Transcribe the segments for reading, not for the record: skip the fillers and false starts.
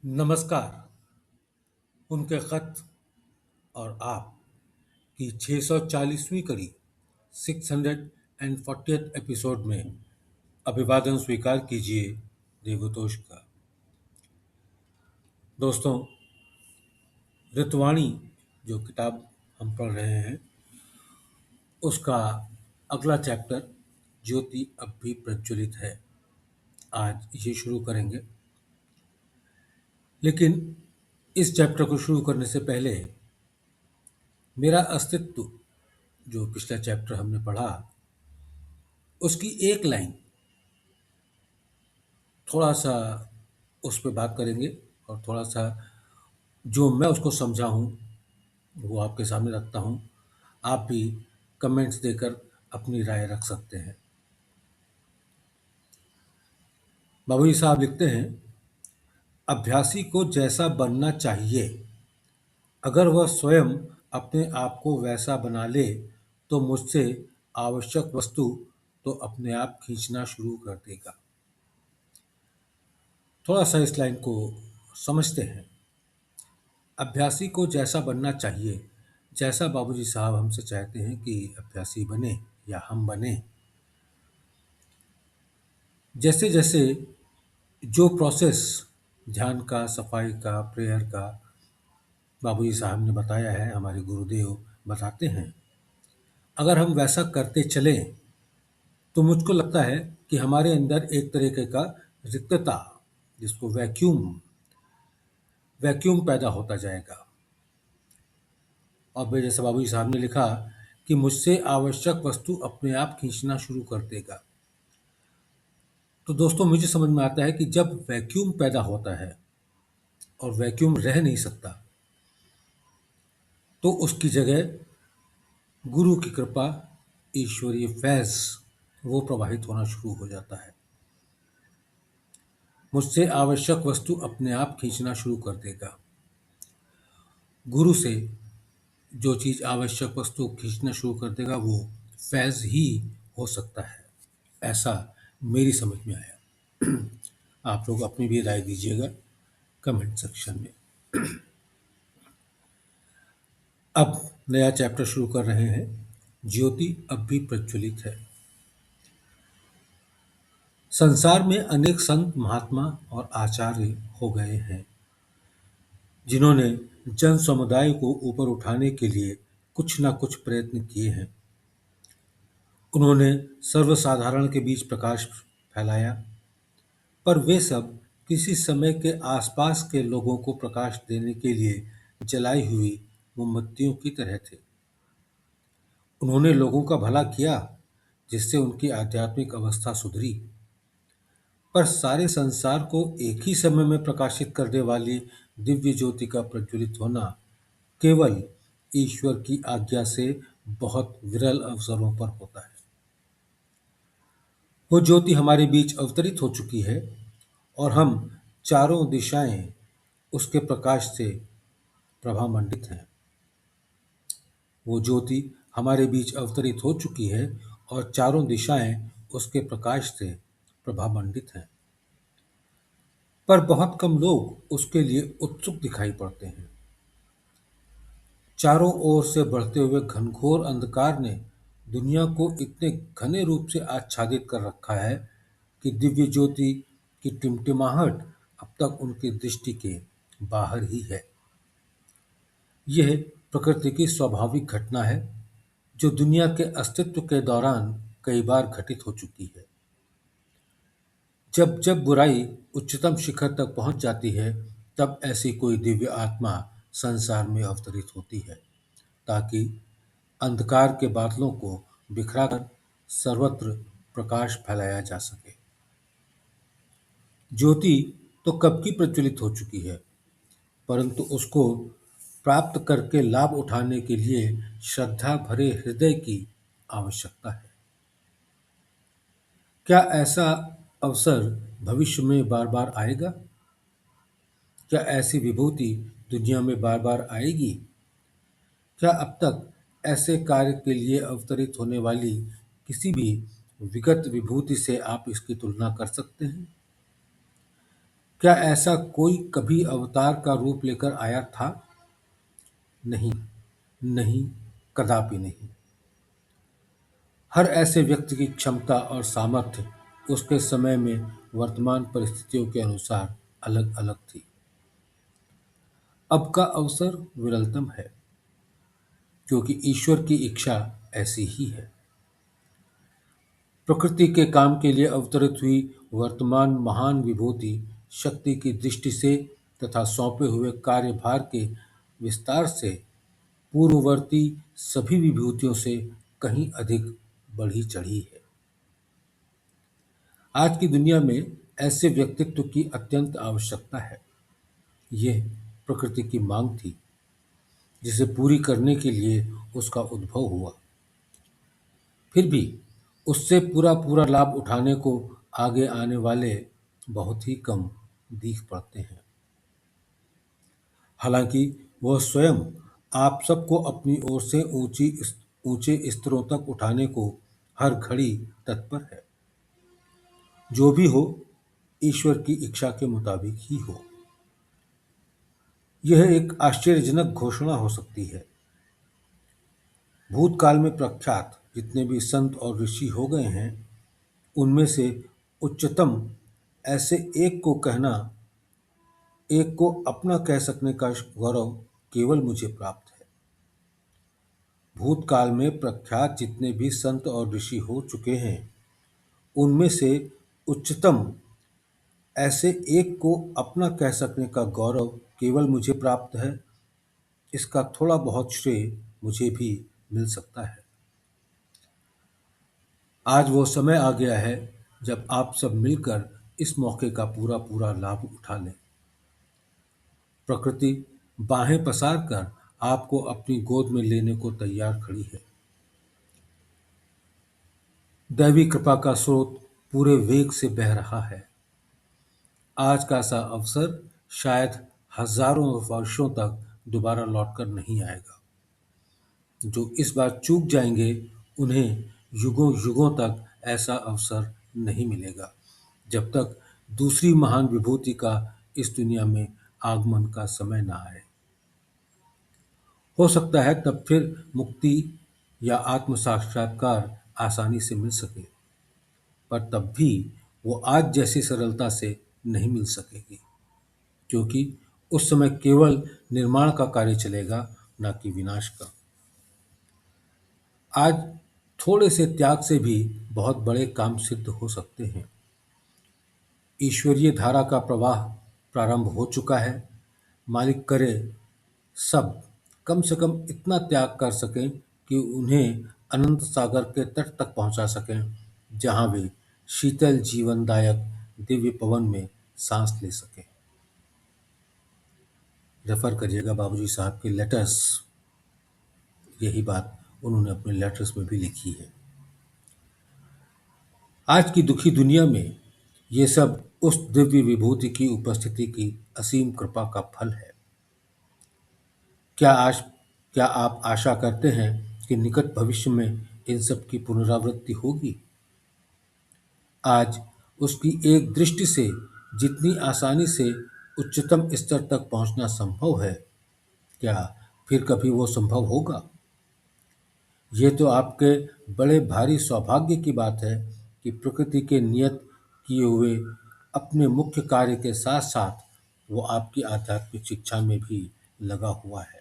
नमस्कार। उनके खत और आप की 640वीं कड़ी 640th एपिसोड में अभिवादन स्वीकार कीजिए देवतोष का। दोस्तों, ऋतुवाणी जो किताब हम पढ़ रहे हैं उसका अगला चैप्टर ज्योति अब भी प्रज्वलित है, आज ये शुरू करेंगे। लेकिन इस चैप्टर को शुरू करने से पहले मेरा अस्तित्व जो पिछला चैप्टर हमने पढ़ा उसकी एक लाइन थोड़ा सा उस पे बात करेंगे और थोड़ा सा जो मैं उसको समझा हूँ वो आपके सामने रखता हूँ। आप भी कमेंट्स देकर अपनी राय रख सकते हैं। बाबूजी साहब लिखते हैं, अभ्यासी को जैसा बनना चाहिए, अगर वह स्वयं अपने आप को वैसा बना ले तो मुझसे आवश्यक वस्तु तो अपने आप खींचना शुरू कर देगा। थोड़ा सा इस लाइन को समझते हैं। अभ्यासी को जैसा बनना चाहिए, जैसा बाबूजी साहब हमसे चाहते हैं कि अभ्यासी बने या हम बने। जैसे जैसे जो प्रोसेस ध्यान का, सफाई का, प्रेयर का बाबूजी साहब ने बताया है, हमारे गुरुदेव बताते हैं, अगर हम वैसा करते चलें तो मुझको लगता है कि हमारे अंदर एक तरीके का रिक्तता, जिसको वैक्यूम वैक्यूम पैदा होता जाएगा। और फिर जैसे बाबूजी साहब ने लिखा कि मुझसे आवश्यक वस्तु अपने आप खींचना शुरू कर देगा। तो दोस्तों, मुझे समझ में आता है कि जब वैक्यूम पैदा होता है और वैक्यूम रह नहीं सकता तो उसकी जगह गुरु की कृपा, ईश्वरीय फैज़ वो प्रवाहित होना शुरू हो जाता है। मुझसे आवश्यक वस्तु अपने आप खींचना शुरू कर देगा। गुरु से जो चीज़ आवश्यक वस्तु खींचना शुरू कर देगा वो फैज़ ही हो सकता है, ऐसा मेरी समझ में आया। आप लोग अपनी भी राय दीजिएगा कमेंट सेक्शन में। अब नया चैप्टर शुरू कर रहे हैं, ज्योति अब भी प्रज्वलित है। संसार में अनेक संत, महात्मा और आचार्य हो गए हैं जिन्होंने जन समुदाय को ऊपर उठाने के लिए कुछ न कुछ प्रयत्न किए हैं। उन्होंने सर्वसाधारण के बीच प्रकाश फैलाया, पर वे सब किसी समय के आसपास के लोगों को प्रकाश देने के लिए जलाई हुई मोमबत्तियों की तरह थे। उन्होंने लोगों का भला किया, जिससे उनकी आध्यात्मिक अवस्था सुधरी, पर सारे संसार को एक ही समय में प्रकाशित करने वाली दिव्य ज्योति का प्रज्वलित होना केवल ईश्वर की आज्ञा से बहुत विरल अवसरों पर होता है। वो ज्योति हमारे बीच अवतरित हो चुकी है और हम चारों दिशाएं उसके प्रकाश से प्रभामंडित हैं। वो ज्योति हमारे बीच अवतरित हो चुकी है और चारों दिशाएं उसके प्रकाश से प्रभामंडित हैं, पर बहुत कम लोग उसके लिए उत्सुक दिखाई पड़ते हैं। चारों ओर से बढ़ते हुए घनघोर अंधकार ने दुनिया को इतने घने रूप से आच्छादित कर रखा है कि दिव्य ज्योति की टिमटिमाहट अब तक उनकी दृष्टि के बाहर ही है। यह प्रकृति की स्वाभाविक घटना है जो दुनिया के अस्तित्व के दौरान कई बार घटित हो चुकी है। जब जब बुराई उच्चतम शिखर तक पहुंच जाती है, तब ऐसी कोई दिव्य आत्मा संसार में अवतरित होती है, ताकि अंधकार के बादलों को बिखराकर सर्वत्र प्रकाश फैलाया जा सके। ज्योति तो कब की प्रज्वलित हो चुकी है, परंतु उसको प्राप्त करके लाभ उठाने के लिए श्रद्धा भरे हृदय की आवश्यकता है। क्या ऐसा अवसर भविष्य में बार बार आएगा? क्या ऐसी विभूति दुनिया में बार बार आएगी? क्या अब तक ऐसे कार्य के लिए अवतरित होने वाली किसी भी विगत विभूति से आप इसकी तुलना कर सकते हैं? क्या ऐसा कोई कभी अवतार का रूप लेकर आया था? नहीं, नहीं, कदापि नहीं। हर ऐसे व्यक्ति की क्षमता और सामर्थ्य उसके समय में वर्तमान परिस्थितियों के अनुसार अलग-अलग थी। अब का अवसर विरलतम है, क्योंकि ईश्वर की इच्छा ऐसी ही है। प्रकृति के काम के लिए अवतरित हुई वर्तमान महान विभूति शक्ति की दृष्टि से तथा सौंपे हुए कार्यभार के विस्तार से पूर्ववर्ती सभी विभूतियों से कहीं अधिक बढ़ी चढ़ी है। आज की दुनिया में ऐसे व्यक्तित्व की अत्यंत आवश्यकता है। यह प्रकृति की मांग थी, जिसे पूरी करने के लिए उसका उद्भव हुआ। फिर भी उससे पूरा पूरा लाभ उठाने को आगे आने वाले बहुत ही कम दिख पड़ते हैं। हालांकि वह स्वयं आप सबको अपनी ओर से ऊंचे स्तरों तक उठाने को हर घड़ी तत्पर है। जो भी हो, ईश्वर की इच्छा के मुताबिक ही हो। यह एक आश्चर्यजनक घोषणा हो सकती है। भूतकाल में प्रख्यात जितने भी संत और ऋषि हो गए हैं, उनमें से उच्चतम ऐसे एक को अपना कह सकने का गौरव केवल मुझे प्राप्त है। भूतकाल में प्रख्यात जितने भी संत और ऋषि हो चुके हैं, उनमें से उच्चतम ऐसे एक को अपना कह सकने का गौरव केवल मुझे प्राप्त है। इसका थोड़ा बहुत श्रेय मुझे भी मिल सकता है। आज वो समय आ गया है जब आप सब मिलकर इस मौके का पूरा पूरा लाभ उठा लें। प्रकृति बाहें पसार कर आपको अपनी गोद में लेने को तैयार खड़ी है। दैवी कृपा का स्रोत पूरे वेग से बह रहा है। आज का सा अवसर शायद हजारों वर्षों तक दोबारा लौटकर नहीं आएगा। जो इस बार चूक जाएंगे, उन्हें युगों युगों तक ऐसा अवसर नहीं मिलेगा, जब तक दूसरी महान विभूति का इस दुनिया में आगमन का समय ना आए। हो सकता है तब फिर मुक्ति या आत्म साक्षात्कार आसानी से मिल सके, पर तब भी वो आज जैसी सरलता से नहीं मिल सकेगी, क्योंकि उस समय केवल निर्माण का कार्य चलेगा, न कि विनाश का। आज थोड़े से त्याग से भी बहुत बड़े काम सिद्ध हो सकते हैं। ईश्वरीय धारा का प्रवाह प्रारंभ हो चुका है। मालिक करे सब कम से कम इतना त्याग कर सकें कि उन्हें अनंत सागर के तट तक पहुंचा सकें, जहां वे शीतल जीवनदायक दिव्य पवन में सांस ले सकें। रेफर करिएगा बाबूजी साहब के लेटर्स। यही बात उन्होंने अपने लेटर्स में भी लिखी है। आज की दुखी दुनिया में ये सब उस दिव्य विभूति की उपस्थिति की असीम कृपा का फल है। क्या आज क्या आप आशा करते हैं कि निकट भविष्य में इन सब की पुनरावृत्ति होगी? आज उसकी एक दृष्टि से जितनी आसानी से उच्चतम स्तर तक पहुंचना संभव है, क्या फिर कभी वो संभव होगा? ये तो आपके बड़े भारी सौभाग्य की बात है कि प्रकृति के नियत किए हुए अपने मुख्य कार्य के साथ साथ वो आपकी आध्यात्मिक शिक्षा में भी लगा हुआ है।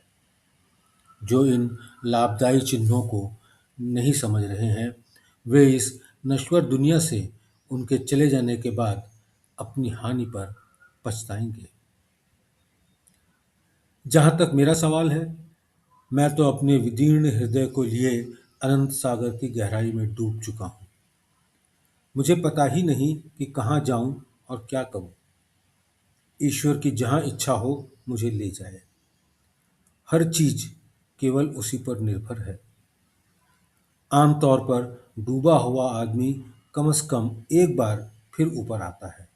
जो इन लाभदायी चिन्हों को नहीं समझ रहे हैं, वे इस नश्वर दुनिया से उनके चले जाने के बाद अपनी हानि पर पछताएंगे। जहाँ तक मेरा सवाल है, मैं तो अपने विदीर्ण हृदय को लिए अनंत सागर की गहराई में डूब चुका हूँ। मुझे पता ही नहीं कि कहाँ जाऊँ और क्या करूँ। ईश्वर की जहाँ इच्छा हो मुझे ले जाए। हर चीज केवल उसी पर निर्भर है। आमतौर पर डूबा हुआ आदमी कम से कम एक बार फिर ऊपर आता है।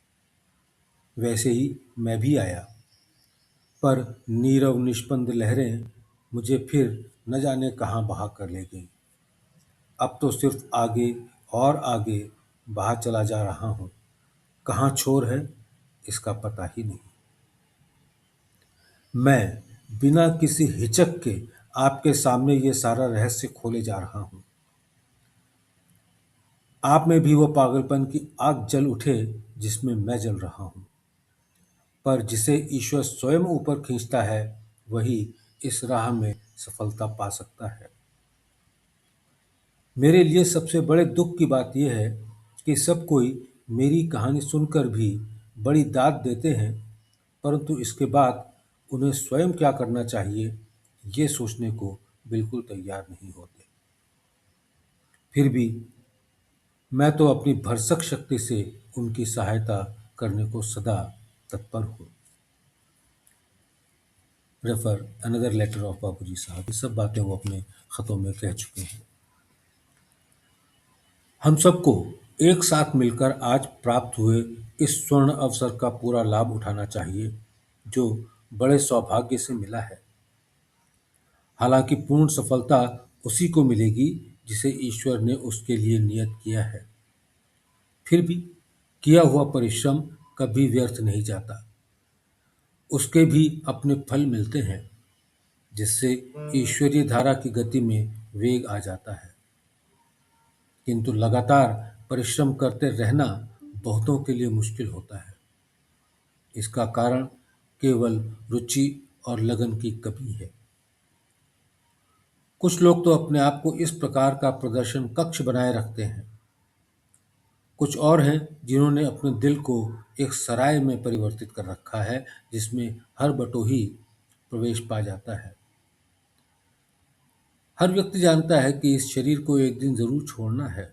वैसे ही मैं भी आया, पर नीरव निष्पंद लहरें मुझे फिर न जाने कहाँ बहा कर ले गईं। अब तो सिर्फ आगे और आगे बहा चला जा रहा हूँ। कहाँ छोर है, इसका पता ही नहीं। मैं बिना किसी हिचक के आपके सामने ये सारा रहस्य खोले जा रहा हूं। आप में भी वो पागलपन की आग जल उठे जिसमें मैं जल रहा हूं। पर जिसे ईश्वर स्वयं ऊपर खींचता है वही इस राह में सफलता पा सकता है। मेरे लिए सबसे बड़े दुख की बात यह है कि सब कोई मेरी कहानी सुनकर भी बड़ी दाद देते हैं, परंतु इसके बाद उन्हें स्वयं क्या करना चाहिए ये सोचने को बिल्कुल तैयार नहीं होते। फिर भी मैं तो अपनी भरसक शक्ति से उनकी सहायता करने को सदा तत्पर हूँ। रेफर अनदर लेटर ऑफ बाबूजी साहब। ये सब बातें वो अपने खतों में कह चुके हैं। हम सबको एक साथ मिलकर आज प्राप्त हुए इस स्वर्ण अवसर का पूरा लाभ उठाना चाहिए जो बड़े सौभाग्य से मिला है। हालांकि पूर्ण सफलता उसी को मिलेगी जिसे ईश्वर ने उसके लिए नियत किया है। फिर भी किया हुआ परिश्रम कभी व्यर्थ नहीं जाता। उसके भी अपने फल मिलते हैं जिससे ईश्वरीय धारा की गति में वेग आ जाता है। किंतु लगातार परिश्रम करते रहना बहुतों के लिए मुश्किल होता है। इसका कारण केवल रुचि और लगन की कमी है। कुछ लोग तो अपने आप को इस प्रकार का प्रदर्शन कक्ष बनाए रखते हैं। कुछ और हैं जिन्होंने अपने दिल को एक सराय में परिवर्तित कर रखा है जिसमें हर बटोही प्रवेश पा जाता है। हर व्यक्ति जानता है कि इस शरीर को एक दिन जरूर छोड़ना है।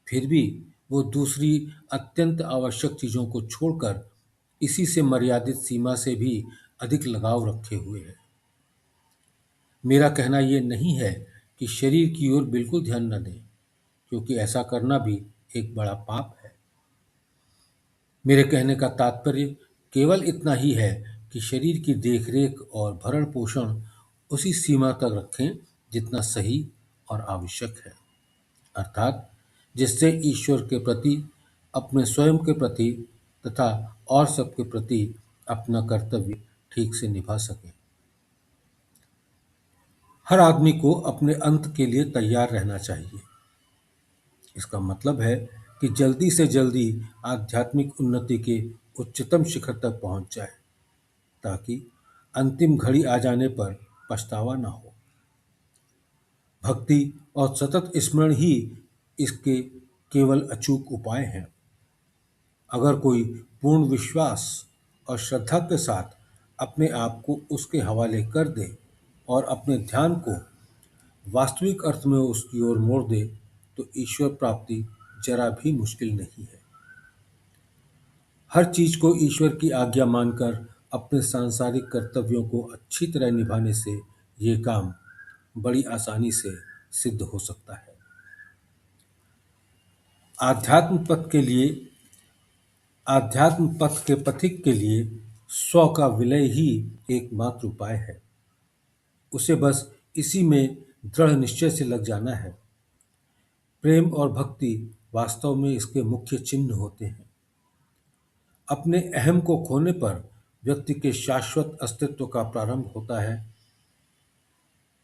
फिर भी वो दूसरी अत्यंत आवश्यक चीजों को छोड़कर इसी से मर्यादित सीमा से भी अधिक लगाव रखे हुए है। मेरा कहना ये नहीं है कि शरीर की ओर बिल्कुल ध्यान न दें, क्योंकि ऐसा करना भी एक बड़ा पाप है। मेरे कहने का तात्पर्य केवल इतना ही है कि शरीर की देखरेख और भरण पोषण उसी सीमा तक रखें जितना सही और आवश्यक है, अर्थात जिससे ईश्वर के प्रति, अपने स्वयं के प्रति तथा और सबके प्रति अपना कर्तव्य ठीक से निभा सके। हर आदमी को अपने अंत के लिए तैयार रहना चाहिए। इसका मतलब है कि जल्दी से जल्दी आध्यात्मिक उन्नति के उच्चतम शिखर तक पहुंच जाए, ताकि अंतिम घड़ी आ जाने पर पछतावा न हो। भक्ति और सतत स्मरण ही इसके केवल अचूक उपाय हैं। अगर कोई पूर्ण विश्वास और श्रद्धा के साथ अपने आप को उसके हवाले कर दे और अपने ध्यान को वास्तविक अर्थ में उसकी ओर मोड़ दे तो ईश्वर प्राप्ति जरा भी मुश्किल नहीं है। हर चीज को ईश्वर की आज्ञा मानकर अपने सांसारिक कर्तव्यों को अच्छी तरह निभाने से ये काम बड़ी आसानी से सिद्ध हो सकता है। आध्यात्म पथ के लिए आध्यात्म पथ के पथिक के लिए स्व का विलय ही एकमात्र उपाय है। उसे बस इसी में दृढ़ निश्चय से लग जाना है। प्रेम और भक्ति वास्तव में इसके मुख्य चिन्ह होते हैं। अपने अहम को खोने पर व्यक्ति के शाश्वत अस्तित्व का प्रारंभ होता है,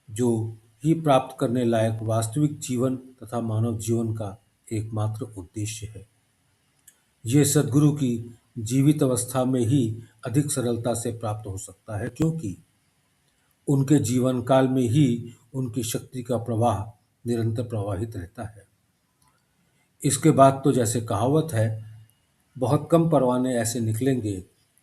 जो ही प्राप्त करने लायक वास्तविक जीवन तथा मानव जीवन का एकमात्र उद्देश्य है। ये सद्गुरु की जीवित अवस्था में ही अधिक सरलता से प्राप्त हो सकता है, क्योंकि उनके जीवन काल में ही उनकी शक्ति का प्रवाह निरंतर प्रवाहित रहता है। इसके बाद तो जैसे कहावत है, बहुत कम परवाने ऐसे निकलेंगे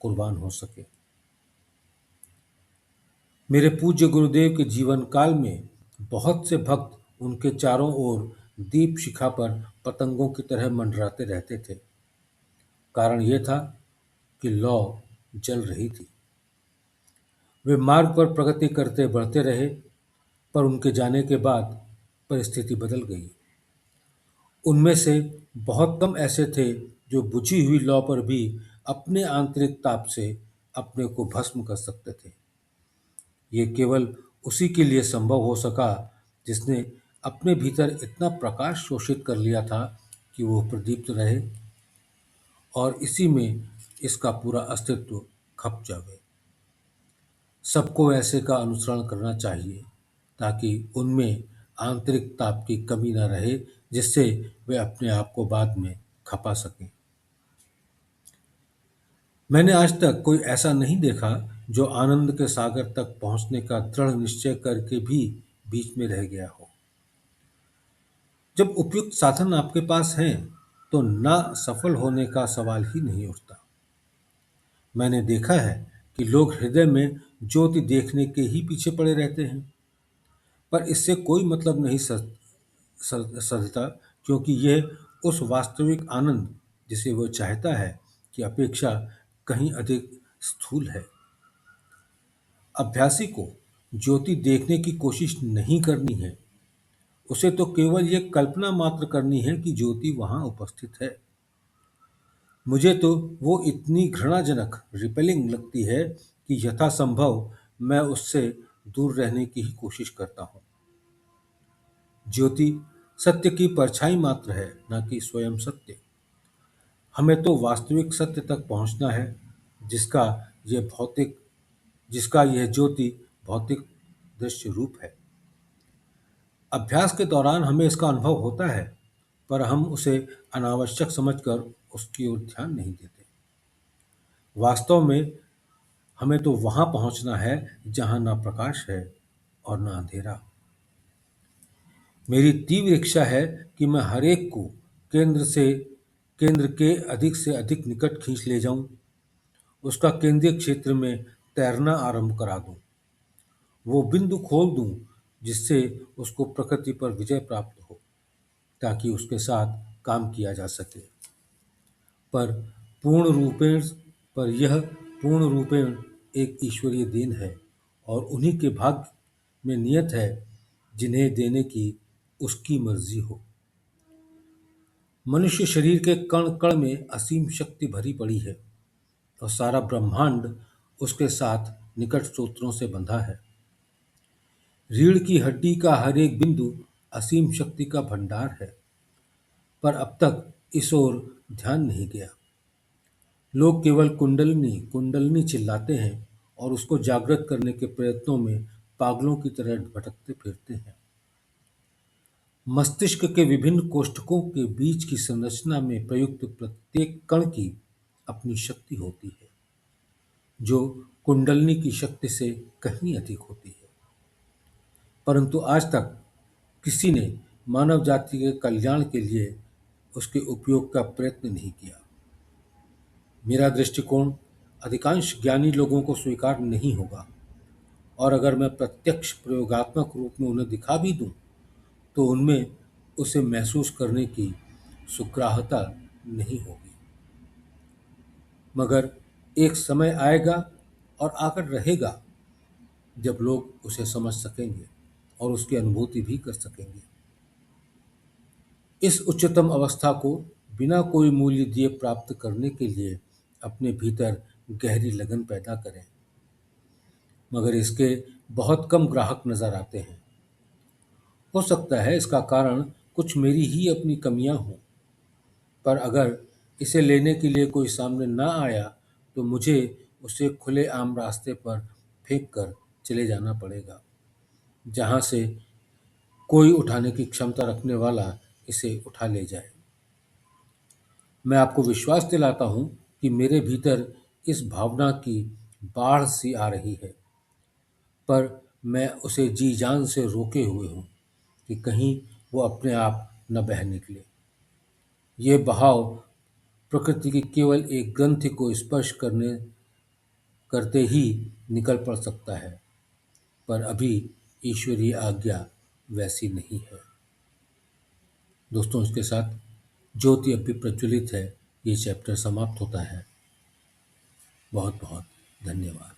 कुर्बान हो सके। मेरे पूज्य गुरुदेव के जीवन काल में बहुत से भक्त उनके चारों ओर दीप शिखा पर पतंगों की तरह मंडराते रहते थे। कारण यह था कि लौ जल रही थी। वे मार्ग पर प्रगति करते बढ़ते रहे, पर उनके जाने के बाद परिस्थिति बदल गई। उनमें से बहुत कम ऐसे थे जो बुझी हुई लौ पर भी अपने आंतरिक ताप से अपने को भस्म कर सकते थे। ये केवल उसी के लिए संभव हो सका जिसने अपने भीतर इतना प्रकाश शोषित कर लिया था कि वो प्रदीप्त रहे और इसी में इसका पूरा अस्तित्व खप जावे। सबको ऐसे का अनुसरण करना चाहिए ताकि उनमें आंतरिक ताप की कमी न रहे, जिससे वे अपने आप को बाद में खपा सकें। मैंने आज तक कोई ऐसा नहीं देखा जो आनंद के सागर तक पहुंचने का दृढ़ निश्चय करके भी बीच में रह गया हो। जब उपयुक्त साधन आपके पास हैं तो ना सफल होने का सवाल ही नहीं उठता। मैंने देखा है कि लोग हृदय में ज्योति देखने के ही पीछे पड़े रहते हैं, पर इससे कोई मतलब नहीं सधता, क्योंकि यह उस वास्तविक आनंद जिसे वह चाहता है की अपेक्षा कहीं अधिक स्थूल है। अभ्यासी को ज्योति देखने की कोशिश नहीं करनी है, उसे तो केवल ये कल्पना मात्र करनी है कि ज्योति वहां उपस्थित है। मुझे तो वो इतनी घृणाजनक रिपेलिंग लगती है कि यथासंभव मैं उससे दूर रहने की ही कोशिश करता हूँ। ज्योति सत्य की परछाई मात्र है, न कि स्वयं सत्य। हमें तो वास्तविक सत्य तक पहुंचना है, जिसका यह भौतिक जिसका यह ज्योति भौतिक दृश्य रूप है। अभ्यास के दौरान हमें इसका अनुभव होता है, पर हम उसे अनावश्यक समझकर उसकी ओर ध्यान नहीं देते। वास्तव में हमें तो वहां पहुंचना है जहां ना प्रकाश है और ना अंधेरा। मेरी तीव्र इच्छा है कि मैं हर एक को केंद्र के अधिक से अधिक निकट खींच ले जाऊं, उसका केंद्रीय क्षेत्र में तैरना आरंभ करा दूं, वो बिंदु खोल दूं जिससे उसको प्रकृति पर विजय प्राप्त हो, ताकि उसके साथ काम किया जा सके। पर पूर्ण रूपेण पर यह पूर्ण रूपेण एक ईश्वरीय देन है और उन्हीं के भाग्य में नियत है जिन्हें देने की उसकी मर्जी हो। मनुष्य शरीर के कण कण में असीम शक्ति भरी पड़ी है और सारा ब्रह्मांड उसके साथ निकट सूत्रों से बंधा है। रीढ़ की हड्डी का हर एक बिंदु असीम शक्ति का भंडार है, पर अब तक इस ओर ध्यान नहीं गया। लोग केवल कुंडलिनी कुंडलिनी चिल्लाते हैं और उसको जागृत करने के प्रयत्नों में पागलों की तरह भटकते फिरते हैं। मस्तिष्क के विभिन्न कोष्ठकों के बीच की संरचना में प्रयुक्त प्रत्येक कण की अपनी शक्ति होती है, जो कुंडलिनी की शक्ति से कहीं अधिक होती है। परंतु आज तक किसी ने मानव जाति के कल्याण के लिए उसके उपयोग का प्रयत्न नहीं किया। मेरा दृष्टिकोण अधिकांश ज्ञानी लोगों को स्वीकार नहीं होगा, और अगर मैं प्रत्यक्ष प्रयोगात्मक रूप में उन्हें दिखा भी दूं, तो उनमें उसे महसूस करने की सुग्राहता नहीं होगी। मगर एक समय आएगा और आकर रहेगा जब लोग उसे समझ सकेंगे और उसकी अनुभूति भी कर सकेंगे। इस उच्चतम अवस्था को बिना कोई मूल्य दिए प्राप्त करने के लिए अपने भीतर गहरी लगन पैदा करें। मगर इसके बहुत कम ग्राहक नजर आते हैं। हो सकता है इसका कारण कुछ मेरी ही अपनी कमियां हों, पर अगर इसे लेने के लिए कोई सामने ना आया तो मुझे उसे खुले आम रास्ते पर फेंक कर चले जाना पड़ेगा, जहां से कोई उठाने की क्षमता रखने वाला इसे उठा ले जाए। मैं आपको विश्वास दिलाता हूं कि मेरे भीतर इस भावना की बाढ़ सी आ रही है, पर मैं उसे जी जान से रोके हुए हूं कि कहीं वो अपने आप न बह निकले। ये बहाव प्रकृति की केवल एक ग्रंथि को स्पर्श करते ही निकल पड़ सकता है, पर अभी ईश्वरीय आज्ञा वैसी नहीं है। दोस्तों, इसके साथ ज्योति अभी प्रज्वलित है ये चैप्टर समाप्त होता है। बहुत बहुत धन्यवाद।